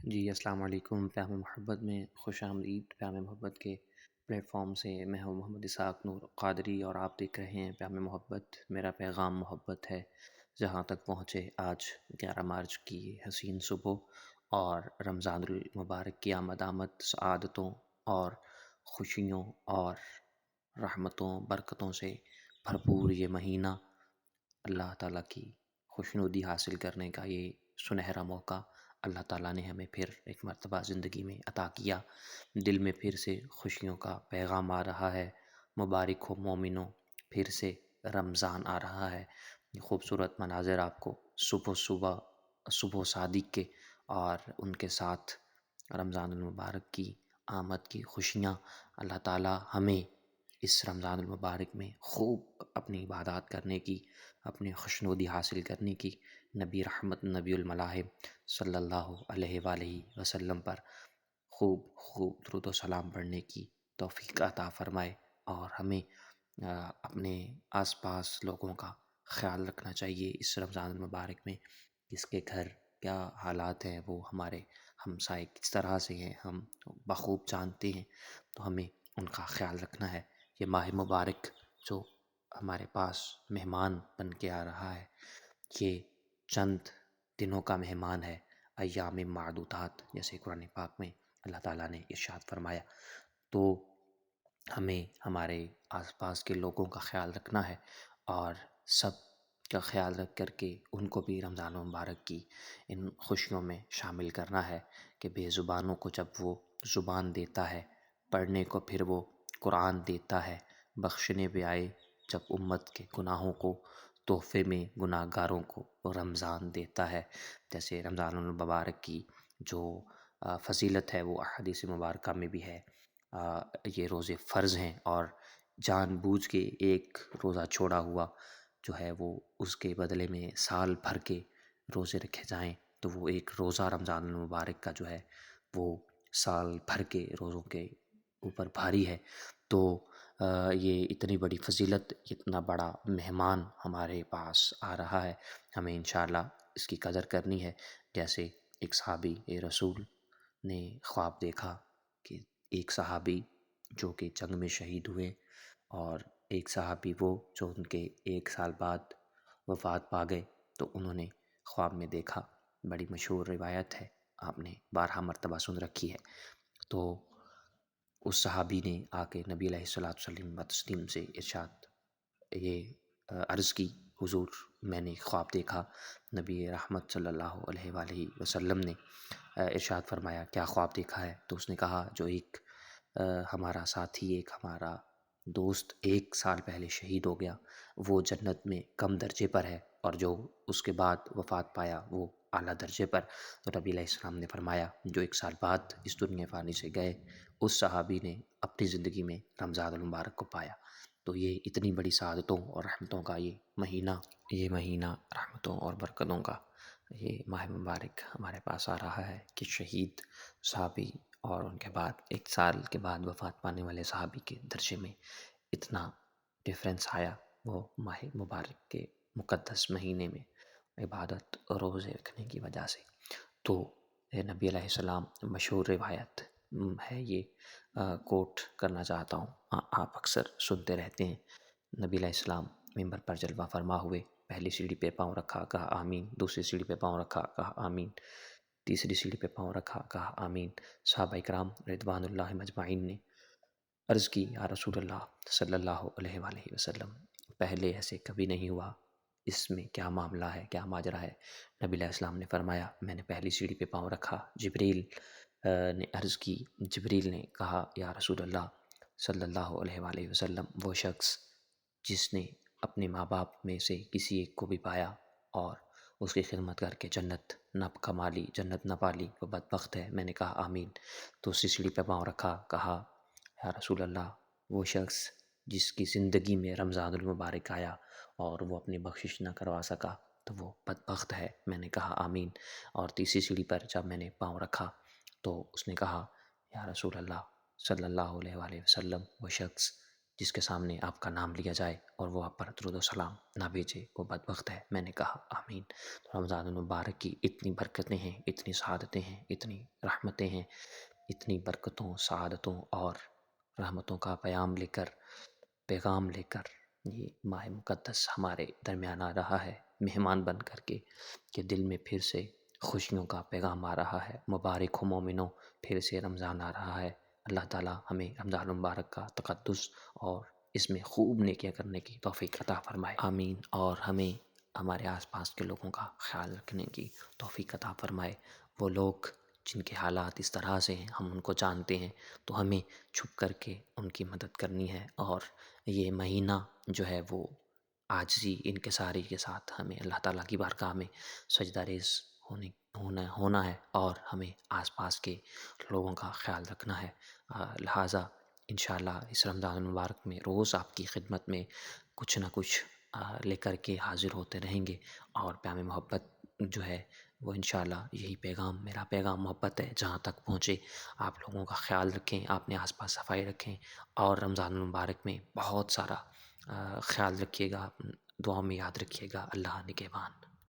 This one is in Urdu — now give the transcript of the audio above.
جی السلام علیکم، پیام محبت میں خوش آمدید۔ پیام محبت کے پلیٹ فارم سے میں ہوں محمد اسحاق نور قادری، اور آپ دیکھ رہے ہیں پیام محبت۔ میرا پیغام محبت ہے جہاں تک پہنچے۔ آج 11 مارچ کی حسین صبح اور رمضان المبارک کی آمد سعادتوں اور خوشیوں اور رحمتوں برکتوں سے بھرپور یہ مہینہ، اللہ تعالیٰ کی خوشنودی حاصل کرنے کا یہ سنہرا موقع اللہ تعالیٰ نے ہمیں پھر ایک مرتبہ زندگی میں عطا کیا۔ دل میں پھر سے خوشیوں کا پیغام آ رہا ہے۔ مبارک ہو مومنوں، پھر سے رمضان آ رہا ہے۔ یہ خوبصورت مناظر آپ کو صبح صادق کے اور ان کے ساتھ رمضان المبارک کی آمد کی خوشیاں، اللہ تعالیٰ ہمیں اس رمضان المبارک میں خوب اپنی عبادات کرنے کی، اپنی خوشنودی حاصل کرنے کی، نبی رحمت نبی الملاحم صلی اللہ علیہ وآلہ وسلم پر خوب خوب درود و سلام پڑھنے کی توفیق عطا فرمائے، اور ہمیں اپنے آس پاس لوگوں کا خیال رکھنا چاہیے اس رمضان المبارک میں۔ کس کے گھر کیا حالات ہیں، وہ ہمارے ہمسائے کس طرح سے ہیں، ہم بخوب جانتے ہیں، تو ہمیں ان کا خیال رکھنا ہے۔ یہ ماہ مبارک جو ہمارے پاس مہمان بن کے آ رہا ہے، یہ چند دنوں کا مہمان ہے، ایام معدودات، جیسے قرآن پاک میں اللہ تعالیٰ نے ارشاد فرمایا۔ تو ہمیں ہمارے آس پاس کے لوگوں کا خیال رکھنا ہے، اور سب کا خیال رکھ کر کے ان کو بھی رمضان مبارک کی ان خوشیوں میں شامل کرنا ہے کہ بے زبانوں کو جب وہ زبان دیتا ہے، پڑھنے کو پھر وہ قرآن دیتا ہے، بخشنے پہ آئے جب امت کے گناہوں کو، تحفے میں گناہ گاروں کو رمضان دیتا ہے۔ جیسے رمضان المبارک کی جو فضیلت ہے وہ احادیث مبارکہ میں بھی ہے۔ یہ روزے فرض ہیں، اور جان بوجھ کے ایک روزہ چھوڑا ہوا جو ہے وہ اس کے بدلے میں سال بھر کے روزے رکھے جائیں تو وہ ایک روزہ رمضان المبارک کا جو ہے وہ سال بھر کے روزوں کے اوپر بھاری ہے۔ تو یہ اتنی بڑی فضیلت، اتنا بڑا مہمان ہمارے پاس آ رہا ہے، ہمیں انشاءاللہ اس کی قدر کرنی ہے۔ جیسے ایک صحابی رسول نے خواب دیکھا کہ ایک صحابی جو کہ جنگ میں شہید ہوئے، اور ایک صحابی وہ جو ان کے 1 سال بعد وفات پا گئے، تو انہوں نے خواب میں دیکھا۔ بڑی مشہور روایت ہے، آپ نے بارہا مرتبہ سن رکھی ہے۔ تو اس صحابی نے آ کے نبی علیہ الصلوۃ والسلام و تسلیم سے یہ عرض کی، حضور میں نے خواب دیکھا۔ نبی رحمت صلی اللہ علیہ وآلہ وسلم نے ارشاد فرمایا کیا خواب دیکھا ہے؟ تو اس نے کہا جو ایک ہمارا ساتھی، ایک ہمارا دوست 1 سال پہلے شہید ہو گیا، وہ جنت میں کم درجے پر ہے، اور جو اس کے بعد وفات پایا وہ اعلیٰ درجے پر۔ تو نبی علیہ السلام نے فرمایا جو 1 سال بعد اس دنیا فانی سے گئے، اس صحابی نے اپنی زندگی میں رمضان المبارک کو پایا۔ تو یہ اتنی بڑی سعادتوں اور رحمتوں کا یہ مہینہ رحمتوں اور برکتوں کا یہ ماہ مبارک ہمارے پاس آ رہا ہے کہ شہید صحابی اور ان کے بعد 1 سال کے بعد وفات پانے والے صحابی کے درجے میں اتنا ڈفرینس آیا، وہ ماہ مبارک کے مقدس مہینے میں عبادت اور روزے رکھنے کی وجہ سے۔ تو نبی علیہ السلام مشہور روایت ہے، یہ کوٹ کرنا چاہتا ہوں، آپ اکثر سنتے رہتے ہیں۔ نبی علیہ السلام ممبر پر جلوہ فرما ہوئے، پہلی سیڑھی پہ پاؤں رکھا، کہا آمین، دوسری سیڑھی پہ پاؤں رکھا، کہا آمین، تیسری سیڑھی پہ پاؤں رکھا، کہا آمین۔ صحابہ کرام رضوان اللہ مجمعین نے عرض کی یا رسول اللہ صلی اللہ علیہ وآلہ وسلم، پہلے ایسے کبھی نہیں ہوا، اس میں کیا معاملہ ہے، کیا ماجرا ہے؟ نبی علیہ السلام نے فرمایا میں نے پہلی سیڑھی پہ پاؤں رکھا، جبریل نے عرض کی، جبریل نے کہا یا رسول اللہ صلی اللہ علیہ وآلہ وسلم، وہ شخص جس نے اپنے ماں باپ میں سے کسی ایک کو بھی پایا اور اس کی خدمت کر کے جنت نہ کما لی، جنت نہ پالی، وہ بدبخت ہے۔ میں نے کہا آمین۔ تو اسی سیڑھی پہ پاؤں رکھا، کہا یا رسول اللہ وہ شخص جس کی زندگی میں رمضان المبارک آیا اور وہ اپنی بخشش نہ کروا سکا تو وہ بدبخت ہے۔ میں نے کہا آمین۔ اور تیسری سیڑھی پر جب میں نے پاؤں رکھا تو اس نے کہا یا رسول اللہ صلی اللہ علیہ وآلہ وسلم، وہ شخص جس کے سامنے آپ کا نام لیا جائے اور وہ آپ پر درود و سلام نہ بھیجے وہ بدبخت ہے۔ میں نے کہا آمین۔ تو رمضان المبارک کی اتنی برکتیں ہیں، اتنی سعادتیں ہیں، اتنی رحمتیں ہیں، اتنی برکتوں، سعادتوں اور رحمتوں کا پیغام لے کر یہ ماہ مقدس ہمارے درمیان آ رہا ہے مہمان بن کر کے، کہ دل میں پھر سے خوشیوں کا پیغام آ رہا ہے۔ مبارک ہو مومنوں، پھر سے رمضان آ رہا ہے۔ اللہ تعالیٰ ہمیں رمضان المبارک کا تقدس اور اس میں خوب نیکیاں کرنے کی توفیق عطا فرمائے، آمین۔ اور ہمیں ہمارے آس پاس کے لوگوں کا خیال رکھنے کی توفیق عطا فرمائے۔ وہ لوگ جن کے حالات اس طرح سے ہیں، ہم ان کو جانتے ہیں، تو ہمیں چھپ کر کے ان کی مدد کرنی ہے۔ اور یہ مہینہ جو ہے وہ عاجزی انکساری کے ساتھ ہمیں اللہ تعالیٰ کی بارگاہ میں سجدہ ریز ہونا ہے، اور ہمیں آس پاس کے لوگوں کا خیال رکھنا ہے۔ لہٰذا انشاءاللہ اس رمضان المبارک میں روز آپ کی خدمت میں کچھ نہ کچھ لے کر کے حاضر ہوتے رہیں گے، اور پیام محبت جو ہے وہ انشاءاللہ یہی پیغام، میرا پیغام محبت ہے، جہاں تک پہنچے آپ لوگوں کا خیال رکھیں، اپنے آس پاس صفائی رکھیں، اور رمضان المبارک میں بہت سارا خیال رکھیے گا، دعاؤں میں یاد رکھیے گا۔ اللہ نگہبان۔